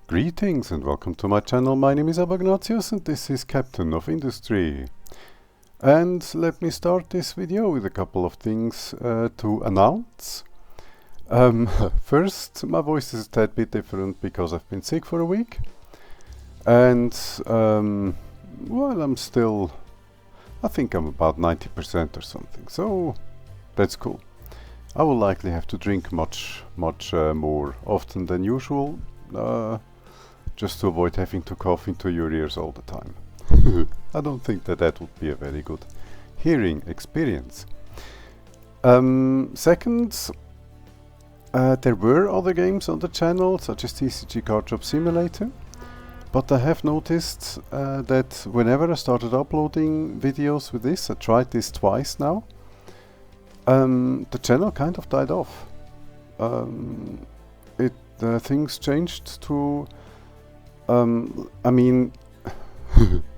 Greetings and welcome to my channel. My name is Abagnatius and this is Captain of Industry. And let me start this video with a couple of things to announce. First, my voice is a tad bit different because I've been sick for a week. And, well, I think I'm about 90% or something, so that's cool. I will likely have to drink much more often than usual, just to avoid having to cough into your ears all the time. I don't think that would be a very good hearing experience. Second, there were other games on the channel, such as TCG Card Shop Simulator, but I have noticed that whenever I started uploading videos with this, I tried this twice now, the channel kind of died off. Things changed to, I mean,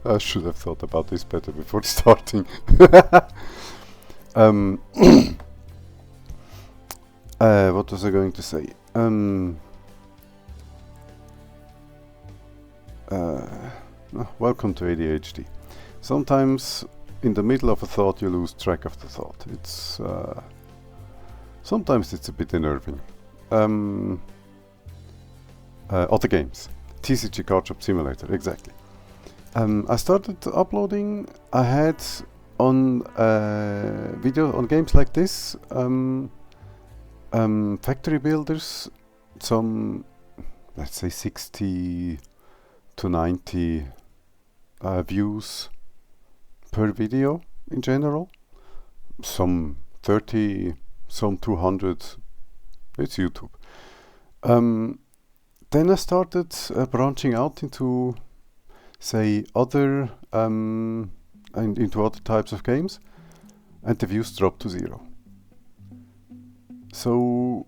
I should have thought about this better before starting. What was I going to say? Welcome to ADHD. Sometimes in the middle of a thought you lose track of the thought. Sometimes it's a bit unnerving. Other games. TCG Card Shop Simulator, exactly. I started uploading. I had on video on games like this, factory builders, some, let's say 60 to 90 views per video in general. Some 30, some 200. It's YouTube. Then I started branching out into, say, other and into other types of games, and the views dropped to 0. So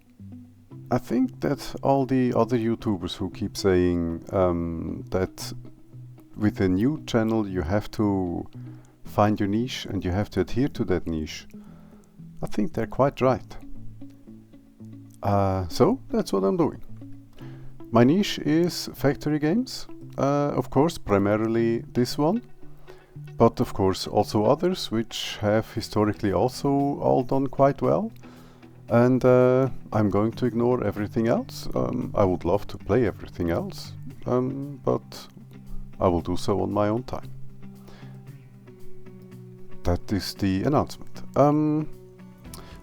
I think that all the other YouTubers who keep saying that with a new channel you have to find your niche and you have to adhere to that niche, I think they're quite right. So that's what I'm doing. My niche is factory games, of course primarily this one, but of course also others which have historically also all done quite well, and I'm going to ignore everything else. I would love to play everything else, but I will do so on my own time. That is the announcement.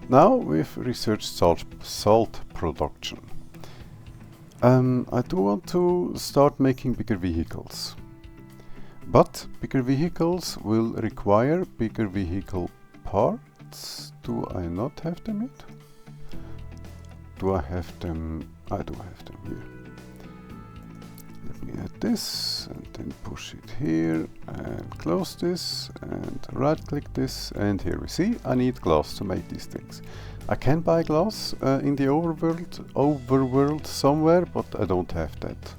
Now we've researched salt production. I do want to start making bigger vehicles, but bigger vehicles will require bigger vehicle parts. Do I not have them yet? Do I have them? I do have them here. Let me add this and then push it here and close this and right click this, and here we see I need glass to make these things. I can buy glass in the overworld somewhere, but I don't have that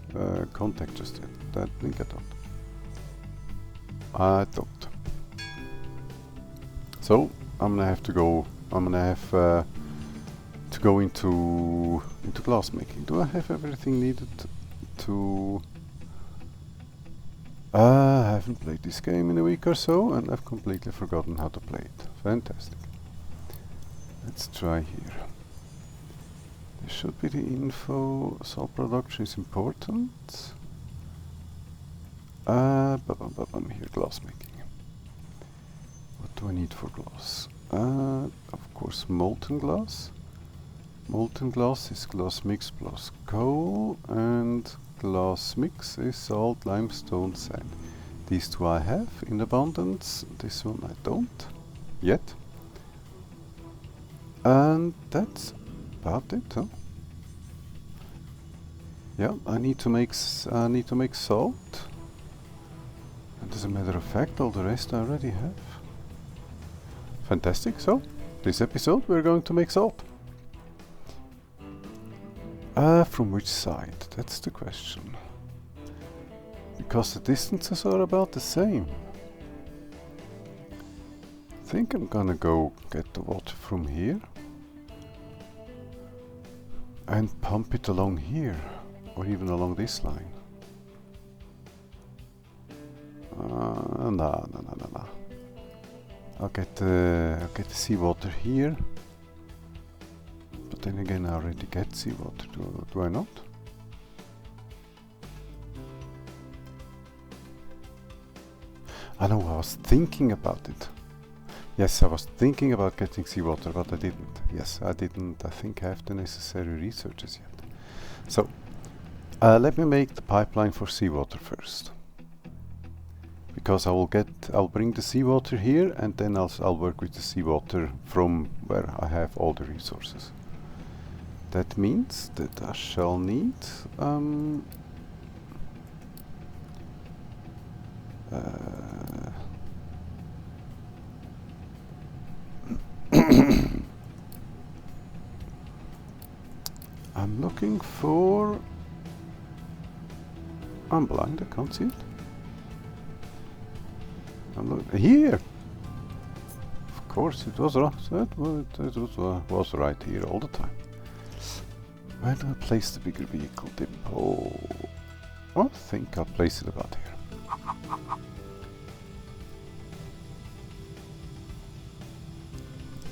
contact just yet. That link I don't. So I'm gonna have to go. To go into glass making. Do I have everything needed to? I haven't played this game in a week or so, and I've completely forgotten how to play it. Fantastic. Let's try here. This should be the info. Salt production is important. Here, glass making. What do I need for glass? Of course, molten glass. Molten glass is glass mix plus coal, and glass mix is salt, limestone, sand. These two I have in abundance. This one I don't yet. And that's about it, huh? Yeah, I need to make salt. And as a matter of fact, all the rest I already have. Fantastic. So, this episode we're going to make salt. From which side? That's the question. Because the distances are about the same. I think I'm gonna go get the water from here and pump it along here. or even along this line. No. I'll get the seawater here. But then again, I already get seawater. Do I not? I know, I was thinking about it. Yes, I was thinking about getting seawater, but I didn't. Yes, I didn't, I think, have the necessary researches yet. So, let me make the pipeline for seawater first. Because I'll bring the seawater here, and then I'll work with the seawater from where I have all the resources. That means that I shall need I'm looking for... I'm blind, I can't see it. Here! Of course, it was right. It was right here all the time. Where do I place the bigger vehicle depot? I think I'll place it about here.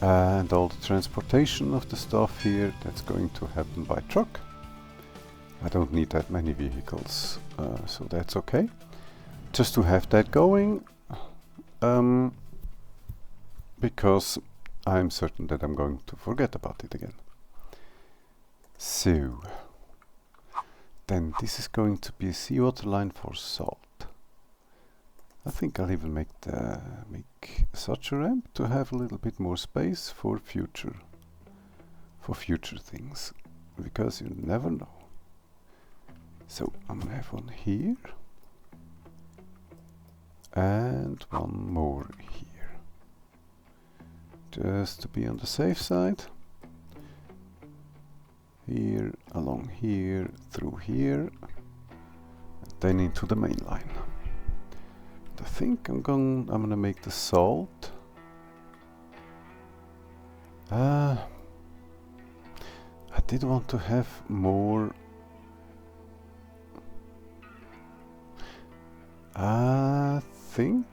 And all the transportation of the stuff here, that's going to happen by truck. I don't need that many vehicles, so that's okay. Just to have that going, because I'm certain that I'm going to forget about it again. So, then this is going to be a seawater line for salt. I think I'll even make such a ramp to have a little bit more space for future things, because you never know. So I'm gonna have one here and one more here, just to be on the safe side. Here, along here, through here, and then into the main line. I think I'm gonna make the salt. I did want to have more. I think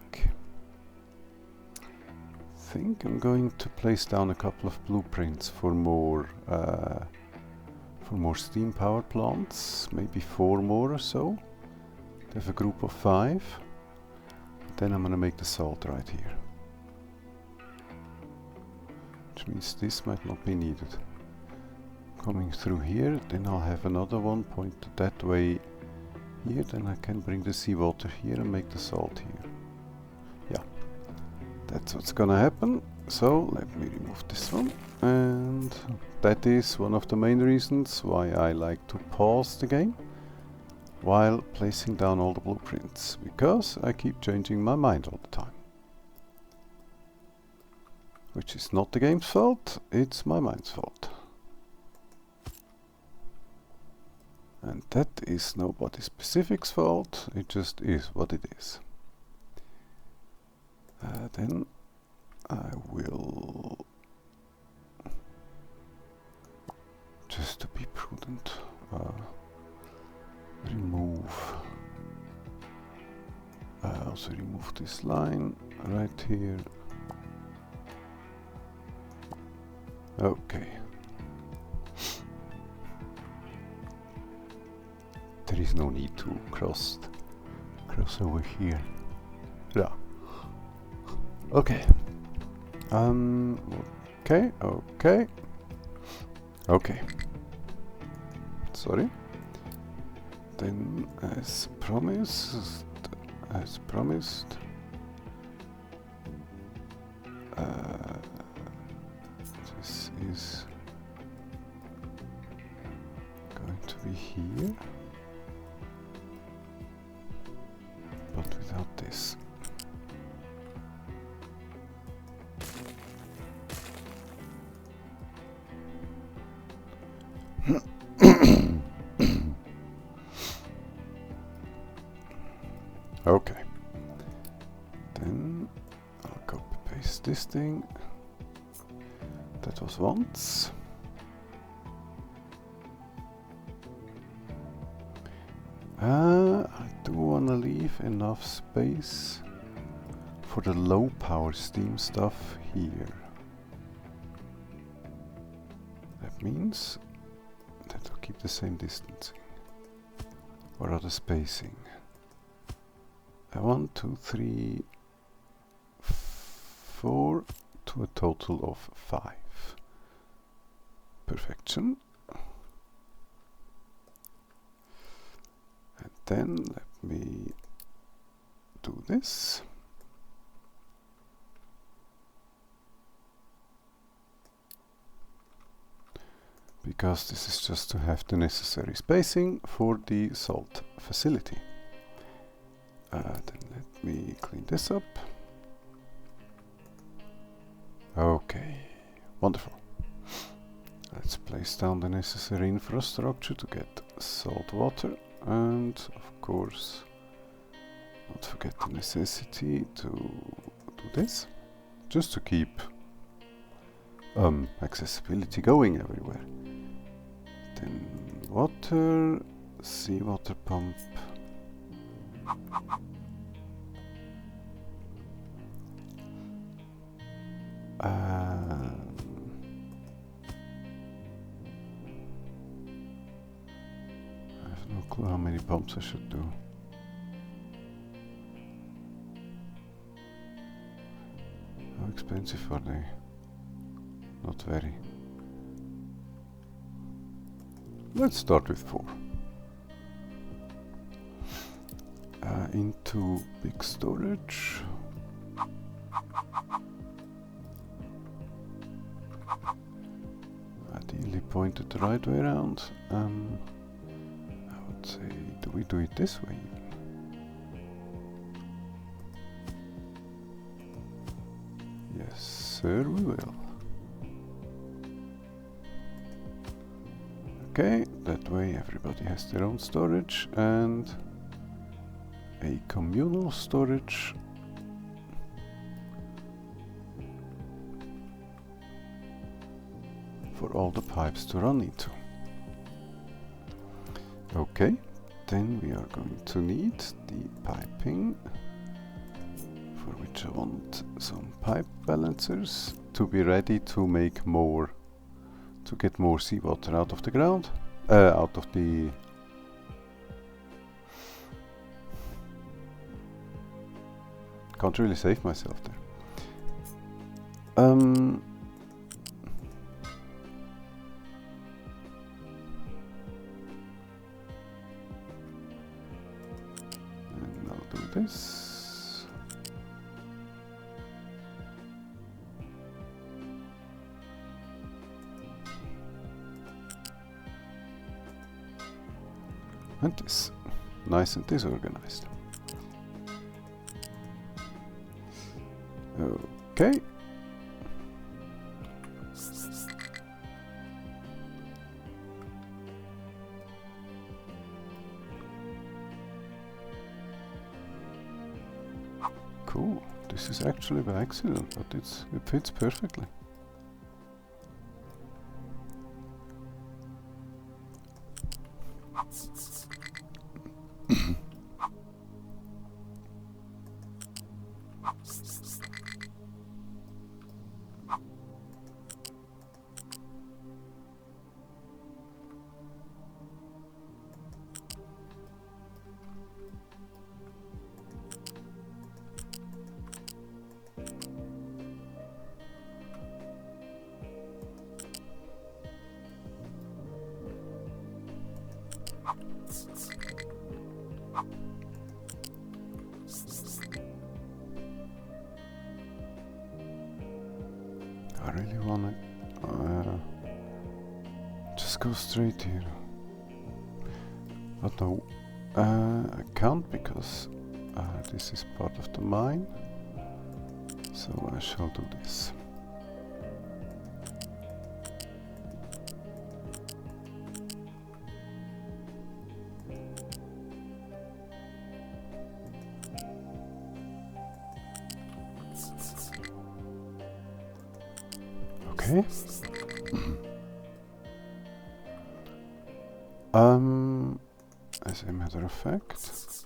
I'm going to place down a couple of blueprints for more steam power plants, maybe 4 more or so. I have a group of 5. Then I'm gonna make the salt right here, which means this might not be needed. Coming through here, then I'll have another one pointed that way here, then I can bring the seawater here and make the salt here. Yeah, that's what's gonna happen. So let me remove this one, and that is one of the main reasons why I like to pause the game while placing down all the blueprints, because I keep changing my mind all the time. Which is not the game's fault, it's my mind's fault. And that is nobody specific's fault, it just is what it is. Then I will, just to be prudent, also remove this line right here. Okay. There is no need to cross over here. Yeah. Okay. Okay. Sorry. Then, as promised, this is going to be here, but without this. Okay, then I'll copy paste this thing. That was once. I do want to leave enough space for the low power steam stuff here. That means that will keep the same distancing. Or rather spacing. 1, 2, 3, 4 to a total of 5. Perfection. And then let me do this. Because this is just to have the necessary spacing for the salt facility. Then let me clean this up. Okay, wonderful. Let's place down the necessary infrastructure to get salt water, and of course not forget the necessity to do this, just to keep accessibility going everywhere. Then water, seawater pump. I have no clue how many pumps I should do. How expensive are they? Not very. Let's start with 4. Into big storage. Ideally pointed the right way around. I would say, do we do it this way? Yes, sir, we will. Okay, that way everybody has their own storage and a communal storage for all the pipes to run into. Okay, then we are going to need the piping, for which I want some pipe balancers to be ready to make more, to get more seawater out of the ground, out of the can't really save myself there. And I'll do this. And this. Nice and disorganized. Okay. Cool. This is actually by accident, but it fits perfectly. I really wanna just go straight here, but no, I can't because this is part of the mine, so I shall do this. Okay. as a matter of fact.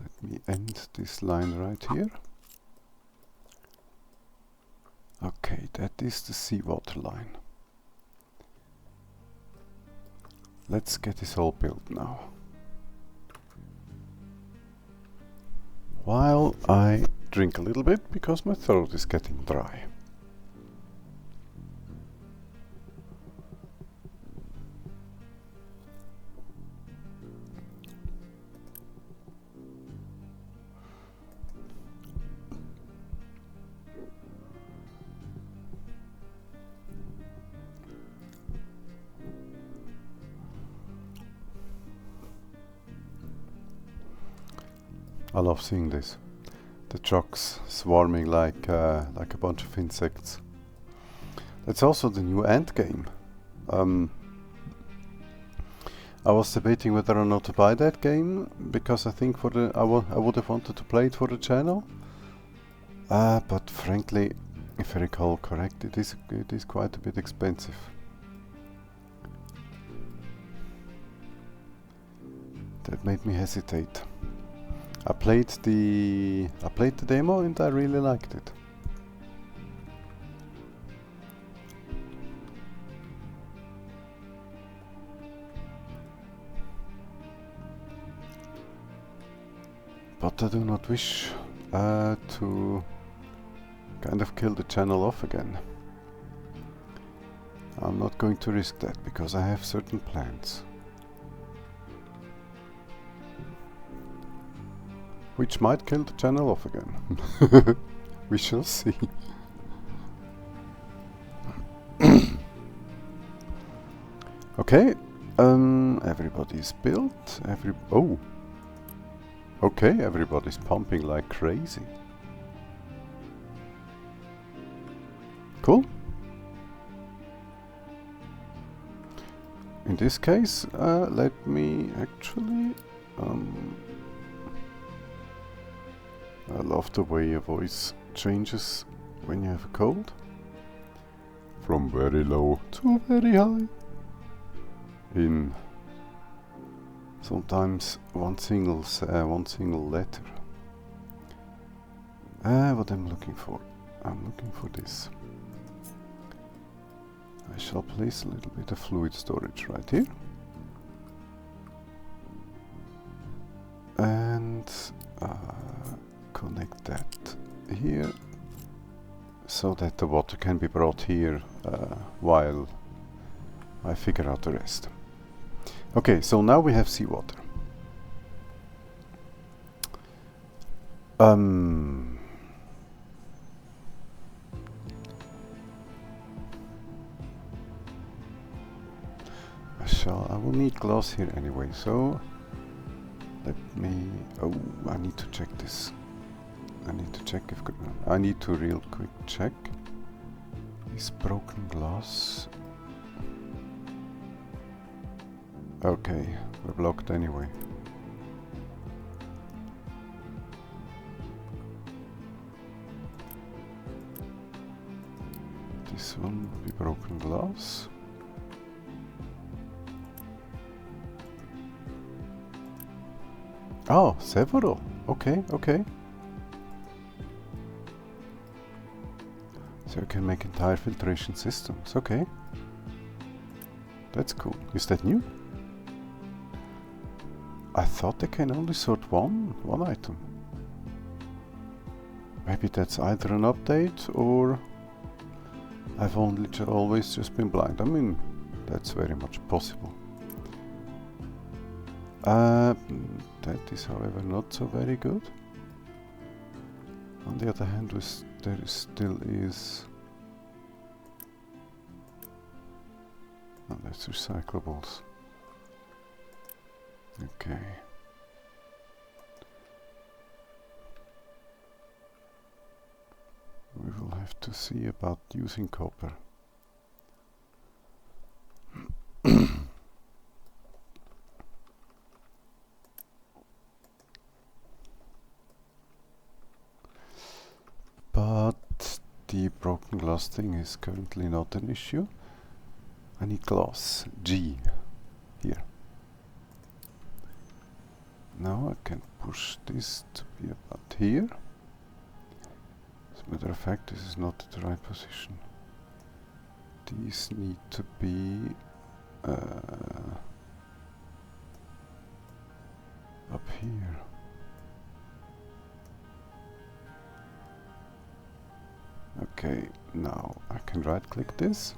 Let me end this line right here. Okay, that is the seawater line. Let's get this all built now. While I drink a little bit because my throat is getting dry. I love seeing this. The trucks swarming like a bunch of insects. That's also the new end game. I was debating whether or not to buy that game because I think I would have wanted to play it for the channel. But frankly, if I recall correct, it is quite a bit expensive. That made me hesitate. I played the demo and I really liked it. But I do not wish to kind of kill the channel off again. I'm not going to risk that because I have certain plans. Which might kill the channel off again. We shall see. Okay, everybody's built. Oh, okay, everybody's pumping like crazy. Cool. In this case, let me actually. I love the way your voice changes when you have a cold. From very low to very high. In sometimes one single letter. What I'm looking for? I'm looking for this. I shall place a little bit of fluid storage right here. And connect that here so that the water can be brought here while I figure out the rest. Okay, so now we have seawater. I will need glass here anyway, so let me, oh, I need to check this. I need to check if, I need to real quick check. Is broken glass. Okay, we're blocked anyway. This one will be broken glass. Oh, several. Okay, okay. So you can make entire filtration systems. Okay. That's cool. Is that new? I thought they can only sort one item. Maybe that's either an update or I've only always just been blind. I mean, that's very much possible. That is, however, not so very good. On the other hand, there still is... Oh, that's recyclables. Okay. We will have to see about using copper. But the broken glass thing is currently not an issue. I need glass G here. I can push this to be about here. As a matter of fact, this is not the right position. These need to be up here. Okay, now I can right click this.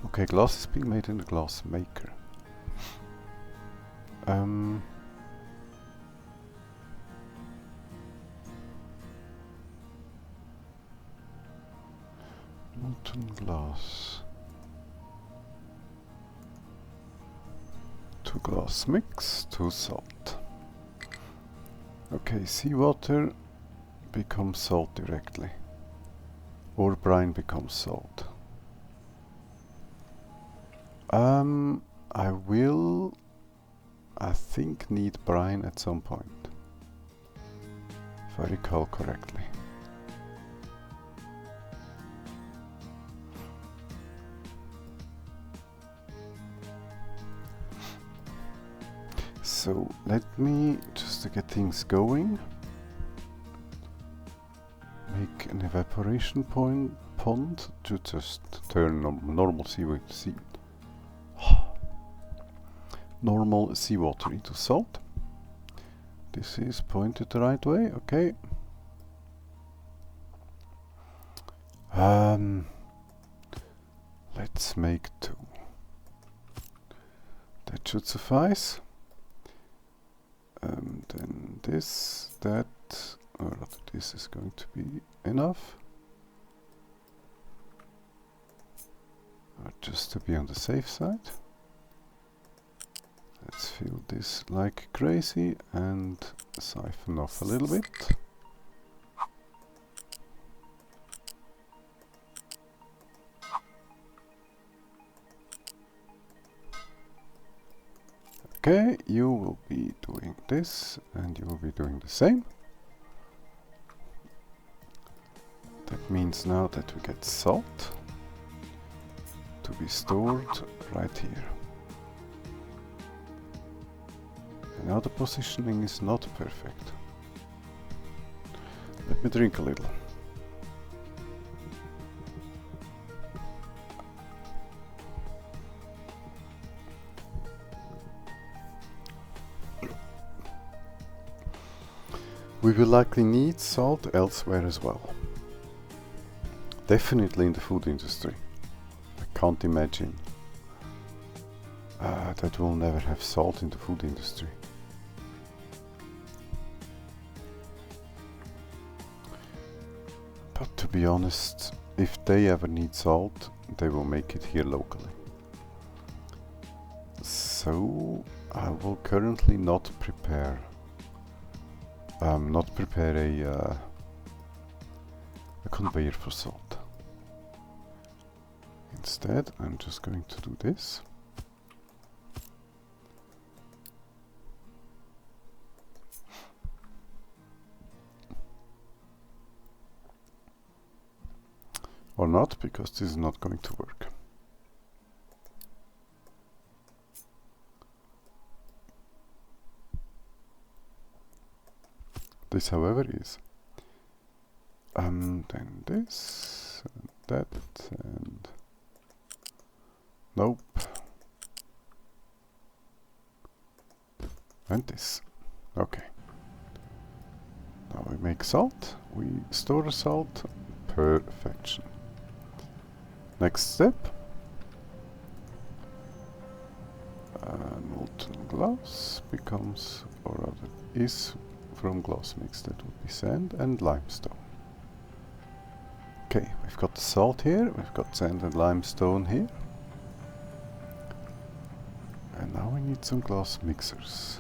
Okay, glass is being made in the glass maker. Molten glass. 2 glass mix, 2 salt. Okay, seawater becomes salt directly. Or brine becomes salt. I will, I think, need brine at some point, if I recall correctly. So let me, just to get things going, make an evaporation pond to just turn normal seawater into salt. This is pointed the right way, okay. Let's make 2. That should suffice. Then this, that, or rather this is going to be enough. Just to be on the safe side. Let's fill this like crazy and siphon off a little bit. Okay, you will be doing this and you will be doing the same. That means now that we get salt to be stored right here. And now the positioning is not perfect. Let me drink a little. We will likely need salt elsewhere as well. Definitely in the food industry. I can't imagine that we'll never have salt in the food industry. But to be honest, if they ever need salt, they will make it here locally. So I will currently not prepare a conveyor for salt. Instead, I'm just going to do this. Or not, because this is not going to work. This, however, is. Then this, and that, and nope. And this. Okay. Now we make salt, we store the salt, perfection. Next step. Molten glass becomes, or rather is, from glass mix. That would be sand and limestone. Okay, we've got the salt here, we've got sand and limestone here. And now we need some glass mixers.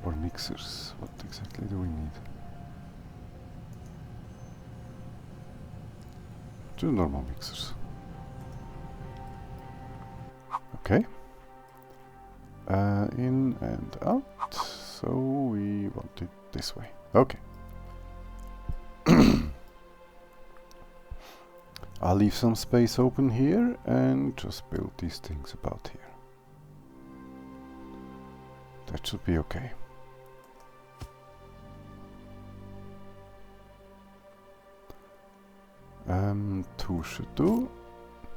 Or mixers. What exactly do we need? 2 normal mixers. Okay. In and out. So we want it this way. Okay. I'll leave some space open here and just build these things about here. That should be okay. Two should do,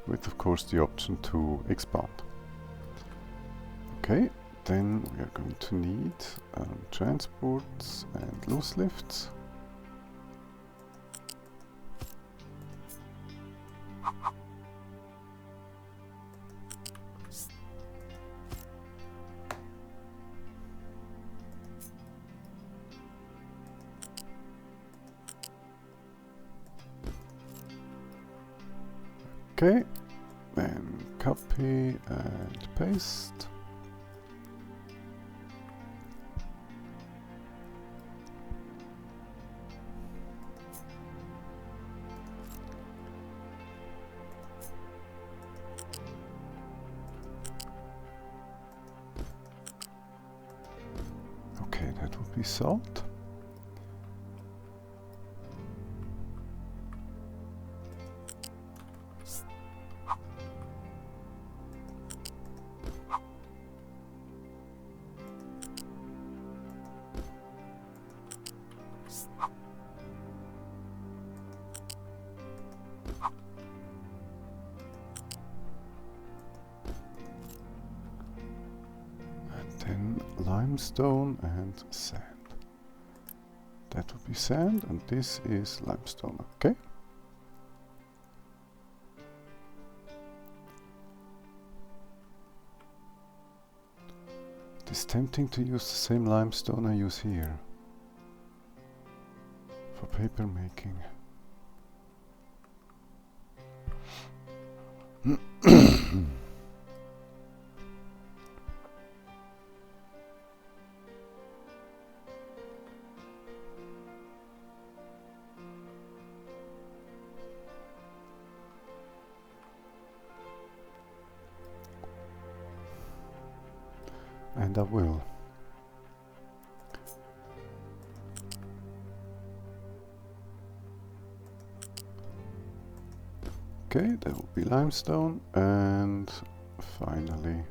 with of course the option to expand. Okay, then we are going to need transports and loose lifts. Okay, then copy and paste. Okay, that would be salt. Then limestone and sand. That would be sand, and this is limestone, okay? It is tempting to use the same limestone I use here for paper making. And I will. Okay, that will be limestone, and finally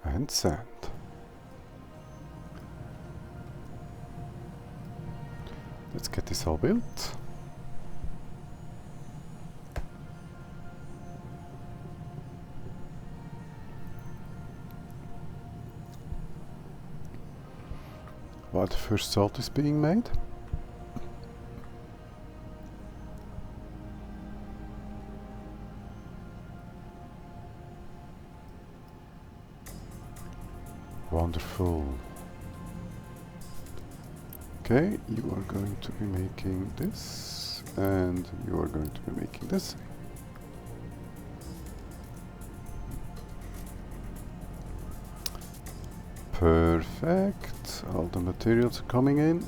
and sand. Let's get this all built. While the first salt is being made. Wonderful. Okay, you are going to be making this, and you are going to be making this. Perfect. All the materials are coming in.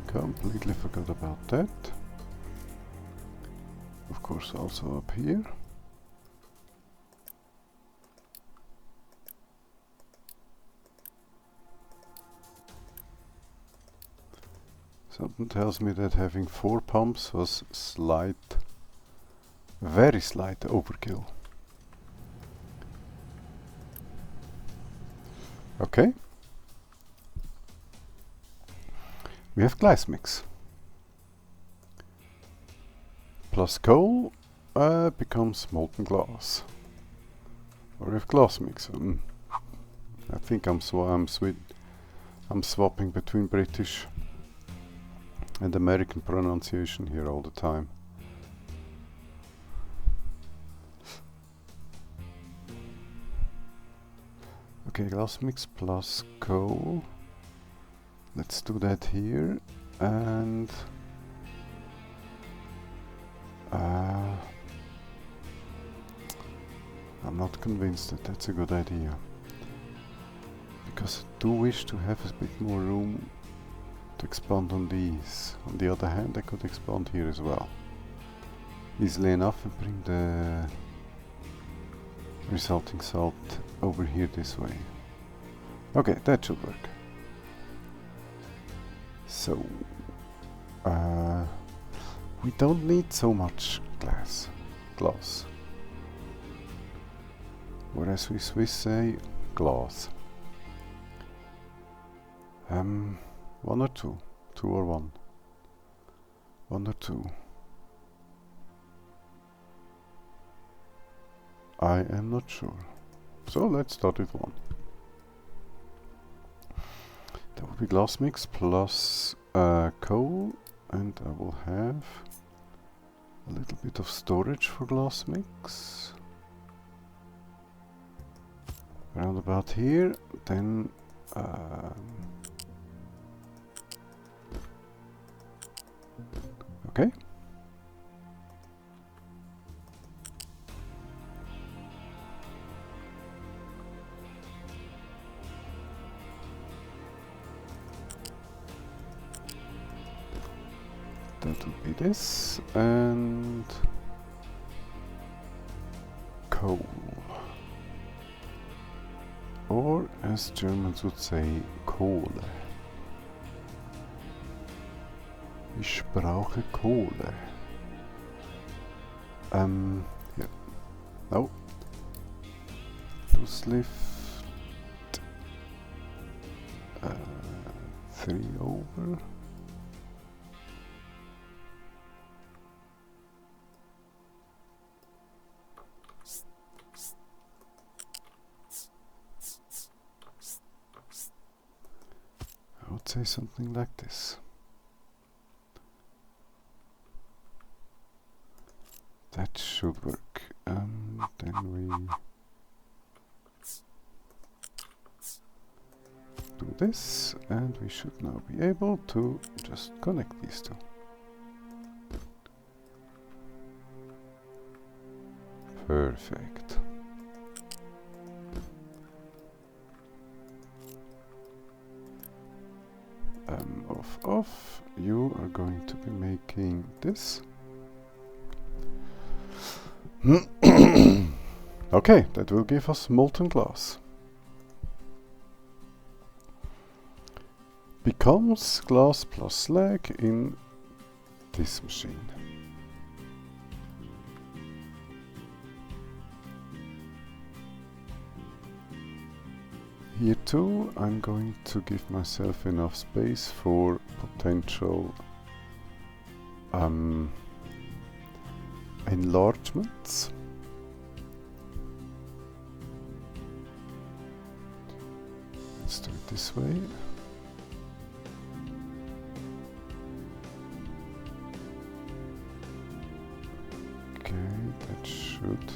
Completely forgot about that. Of course, also up here. Something tells me that having 4 pumps was slight, very slight overkill. Okay. We have glass mix. Plus coal becomes molten glass. Or we have glass mix. I think I'm swapping between British and American pronunciation here all the time. Okay, glass mix plus coal. Let's do that here, and I'm not convinced that that's a good idea, because I do wish to have a bit more room to expand on these. On the other hand, I could expand here as well easily enough and bring the resulting salt over here this way. Okay, that should work. So we don't need so much glass, or as we Swiss say, glass. One or two, or one or two. I am not sure. So let's start with one. That will be glass mix plus coal, and I will have a little bit of storage for glass mix around about here. Then okay. That would be this, and coal. Or, as Germans would say, Kohle. Ich brauche Kohle. Yeah. No. Loose lift. 3 over. I would say something like this. That should work. Then we do this, and we should now be able to just connect these two. Perfect. Off. You are going to be making this. Okay, that will give us molten glass. Becomes glass plus slag in this machine. Here too, I'm going to give myself enough space for potential enlargements. Let's do it this way. Okay, that should.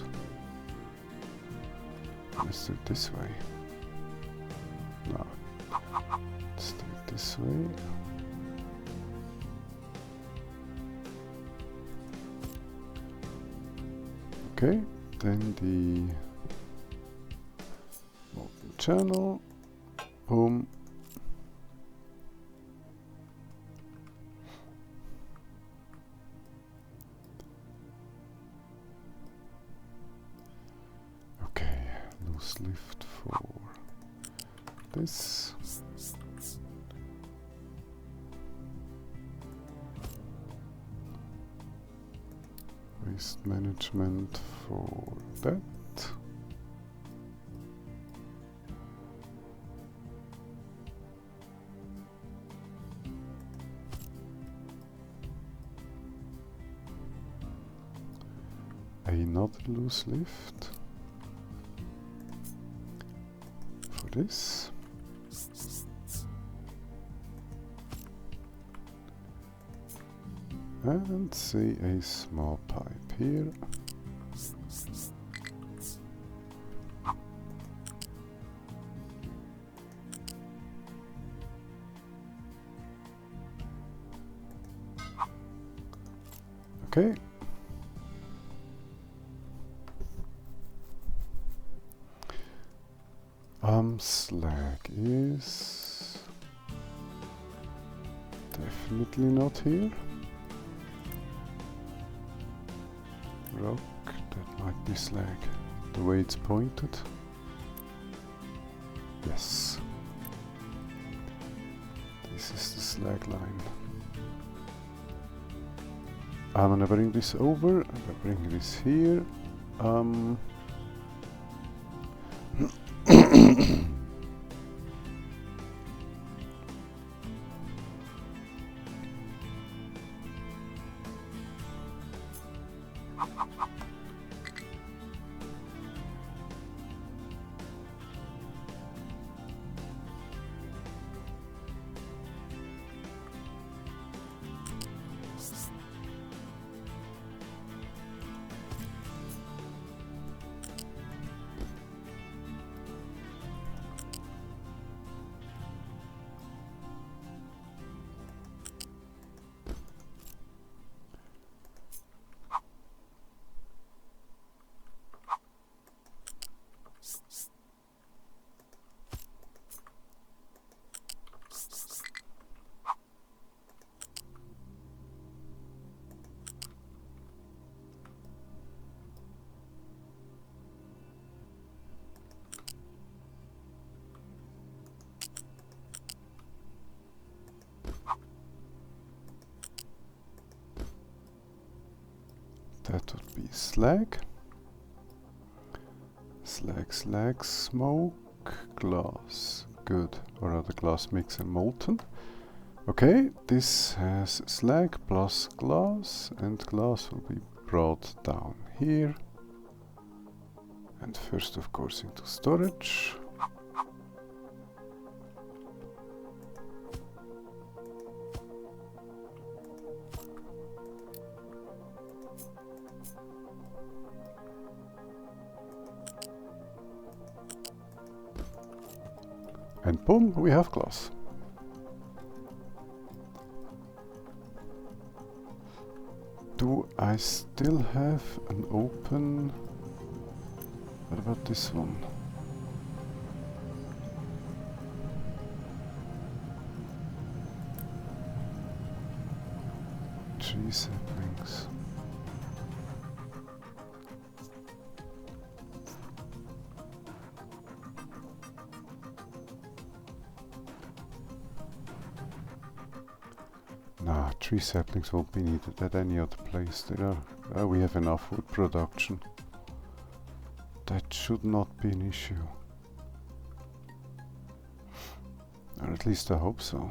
Let's do it this way. No. Let's do it this way. Okay, then the molten channel. Boom. Okay, loose lift for this. Waste management for that. another loose lift for this. And say a small pipe here. Okay. Slag is definitely not here. Rock, that might be slag, the way it's pointed. Yes. This is the slag line. I'm gonna bring this over, I'm gonna bring this here. That would be slag. Slag, smoke, glass. Good. Or other glass mixer molten. Okay, this has slag plus glass, and glass will be brought down here. And first, of course, into storage. And boom, we have glass. Do I still have an open? What about this one? Tree saplings. Nah, tree saplings won't be needed at any other place. There are, we have enough wood production. That should not be an issue. Or at least I hope so.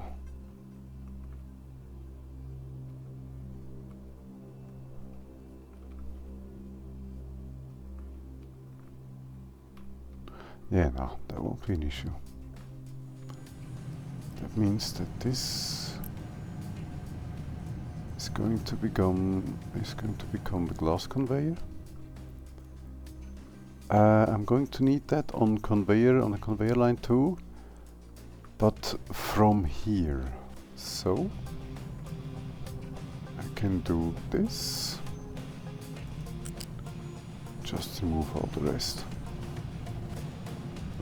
Yeah, no, that won't be an issue. That means that this is going to become the glass conveyor. I'm going to need that on a conveyor line too, but from here. So I can do this. Just remove all the rest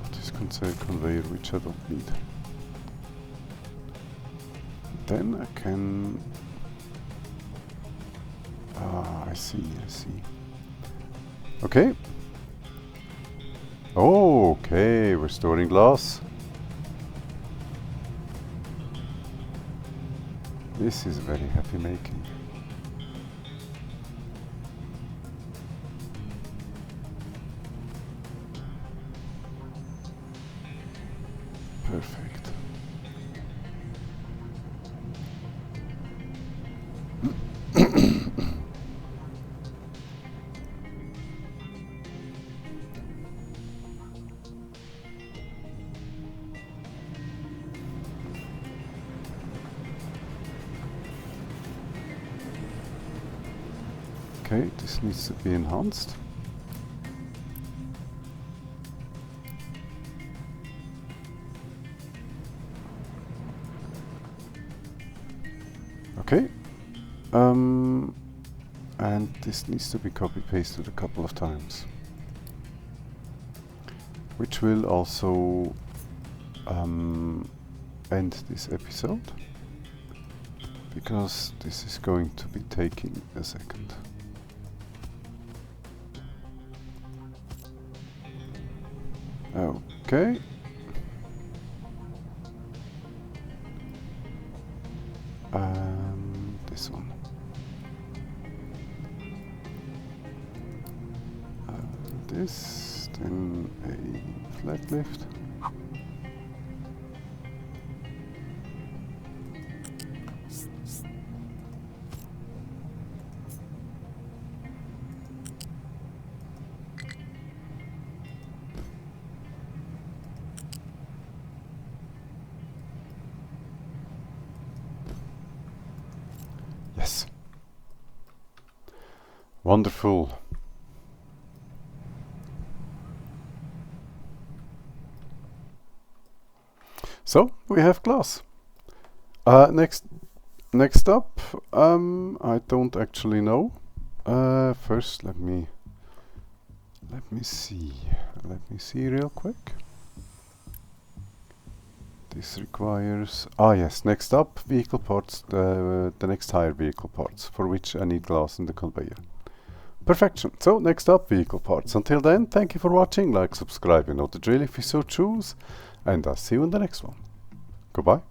of this conveyor, which I don't need. Then I can. I see. Okay. Okay, we're storing glass. This is very happy making. Perfect. Okay, this needs to be enhanced. Okay. And this needs to be copy-pasted a couple of times. Which will also end this episode, because this is going to be taking a second. Okay. This one. This, then a flat lift. Yes. Wonderful. So we have glass. Next up, I don't actually know. First, let me see. Let me see real quick. This requires yes. Next up, vehicle parts. The next higher vehicle parts, for which I need glass in the conveyor. Perfection. So next up, vehicle parts. Until then, thank you for watching. Like, subscribe, you know the drill if you so choose, and I'll see you in the next one. Goodbye.